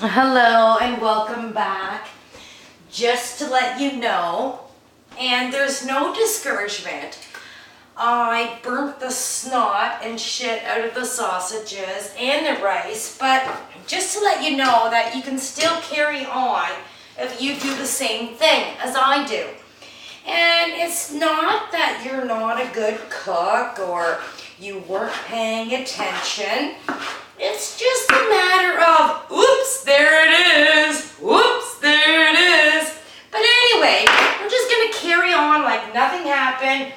Hello and welcome back. Just to let you know, and there's no discouragement, I burnt the snot and shit out of the sausages and the rice, but just to let you know that you can still carry on if you do the same thing as I do. And it's not that you're not a good cook or you weren't paying attention. It's just a matter of, oops, there it is. Whoops, there it is. But anyway, we're just going to carry on like nothing happened.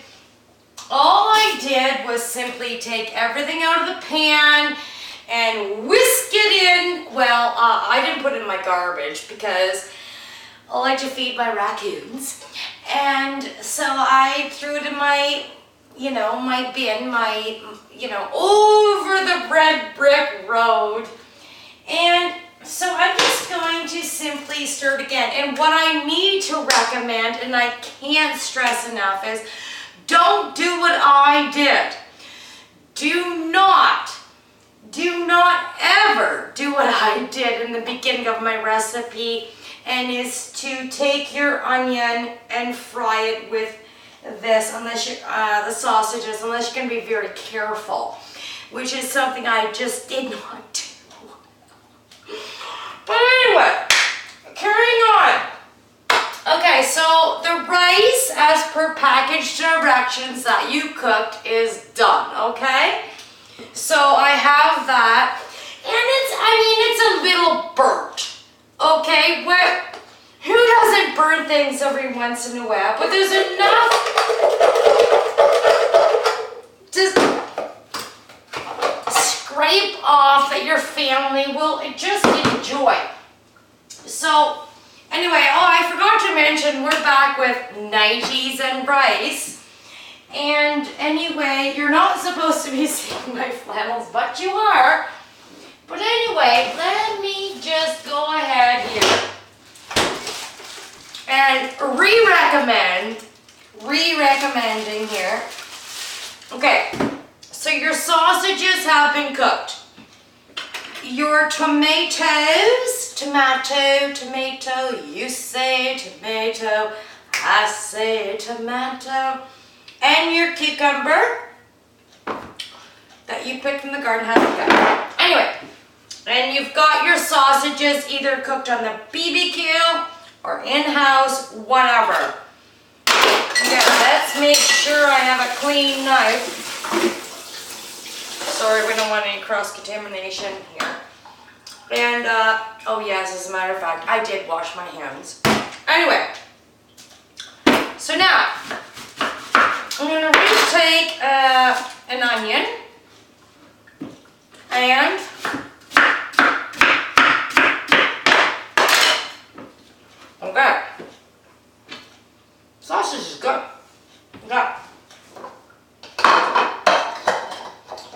All I did was simply take everything out of the pan and whisk it in. Well, I didn't put it in my garbage because I like to feed my raccoons. And so I threw it in my, my bin, over the red brick road. And so I'm just going to simply stir it again. And what I need to recommend, and I can't stress enough, is don't do what I did. Do not ever do what I did in the beginning of my recipe, and is to take your onion and fry it with this, unless you, the sausages, unless you're going to be very careful, which is something I just did not do. But anyway, carrying on. Okay, so the rice, as per package directions that you cooked, is done, okay? So I have that, and it's a little burnt, okay? Who doesn't burn things every once in a while? But there's enough to scrape off that your family will just enjoy. So anyway, I forgot to mention, we're back with nighties and rice. And anyway, you're not supposed to be seeing my flannels, but you are. But anyway, let me just go ahead here and re-recommending here. Okay, so your sausages have been cooked. Your tomatoes, tomato, you say tomato, I say tomato, and your cucumber that you picked from the garden has been cooked. Anyway, and you've got your sausages either cooked on the BBQ or in-house, whatever. Okay, let's make sure I have a clean knife. Sorry, we don't want any cross-contamination here. And, oh yes, as a matter of fact, I did wash my hands. Anyway, so now, I'm going to take an onion and okay. Sausage is good. Okay.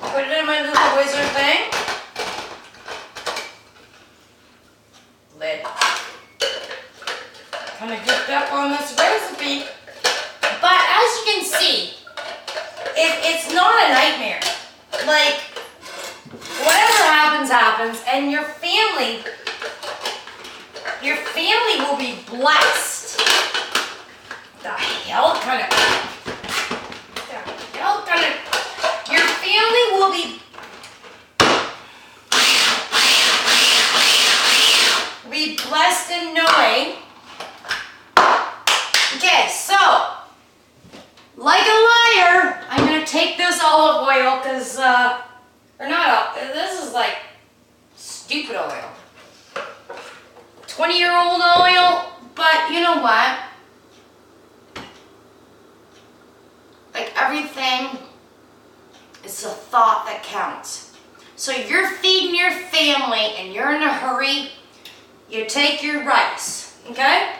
Put it in my little wizard thing. Lid. Kind of hooked up on this recipe. But as you can see, it's not a nightmare. Like, whatever happens, happens, and your family will be blessed. Your family will be blessed in knowing. Okay, so, like a liar, I'm going to take this olive oil, because, or not, this is like stupid oil. 20-year-old oil, but you know what? Like everything, it's a thought that counts. So you're feeding your family and you're in a hurry, you take your rice, okay?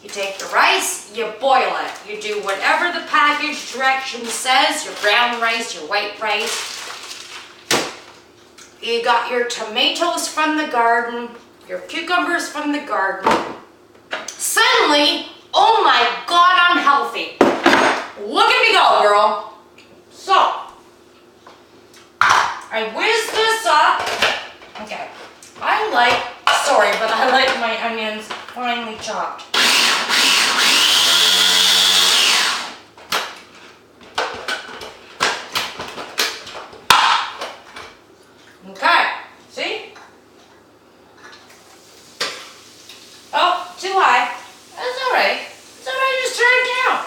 You take your rice, you boil it. You do whatever the package direction says, your brown rice, your white rice. You got your tomatoes from the garden, your cucumbers from the garden. Suddenly, oh my God, I'm healthy. Look at me go, girl. So, I whiz this up. Okay. Sorry, but I like my onions finely chopped. Okay, see? Oh, too high. That's all right. It's all right, just turn it down.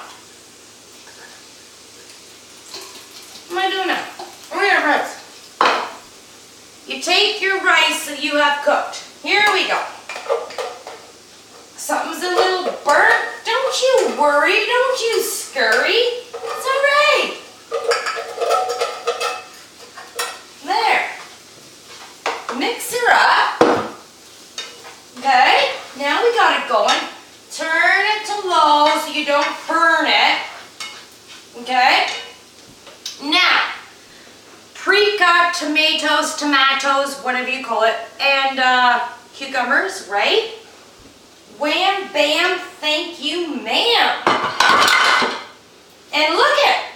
What am I doing now? Where are your rice? You take your rice that you have cooked. Here we go. Something's a little burnt. Don't you worry. Don't you scurry. It's all right. There. Mix her up. Okay. Now we got it going. Turn it to low so you don't burn it. Okay. Now, pre-cut tomatoes, whatever you call it, and cucumbers, right? Wham, bam, thank you, ma'am. And look at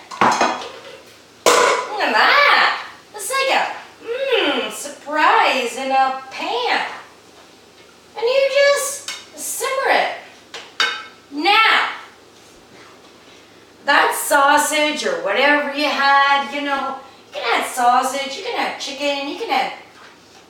that. It's like a surprise in a pan. And you just simmer it. Now, that sausage or whatever you had, you know, you can add sausage, you can add chicken, you can add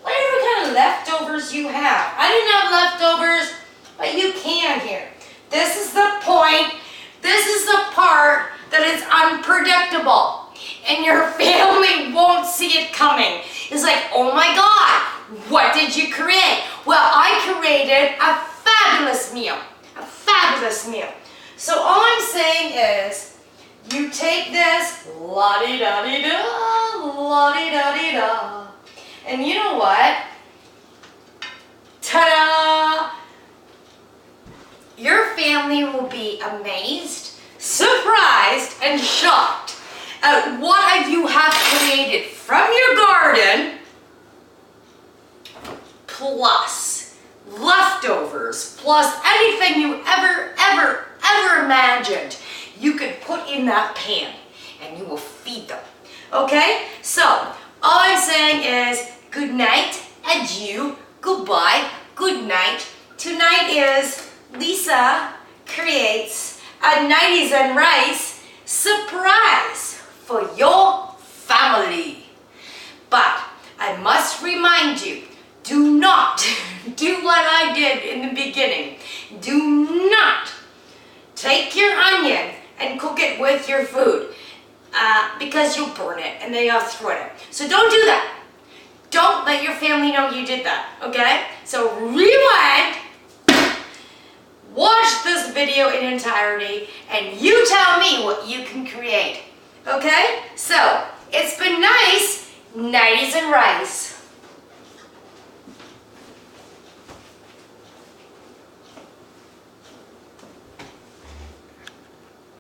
whatever kind of leftovers you have. I didn't have leftovers, but you can here. This is the point. This is the part that is unpredictable. And your family won't see it coming. It's like, oh my God, what did you create? Well, I created a fabulous meal. A fabulous meal. So all I'm saying is, you take this, la-di-da-di-da, la-di-da-di-da, and you know what? Ta-da! Your family will be amazed, surprised, and shocked at what you have created from your garden, plus leftovers, plus anything you ever imagined you could put in that pan, and you will feed them. Okay? So, all I'm saying is good night, adieu, goodbye, good night. Tonight is Lisa creates a 90s and rice surprise for your family. But I must remind you, do not do what I did in the beginning. Do not take your onion and cook it with your food because you'll burn it and then you'll throw it. So don't do that. Don't let your family know you did that, okay? So rewind, watch this video in entirety, and you tell me what you can create, okay? So, it's been nice, 90s and rice.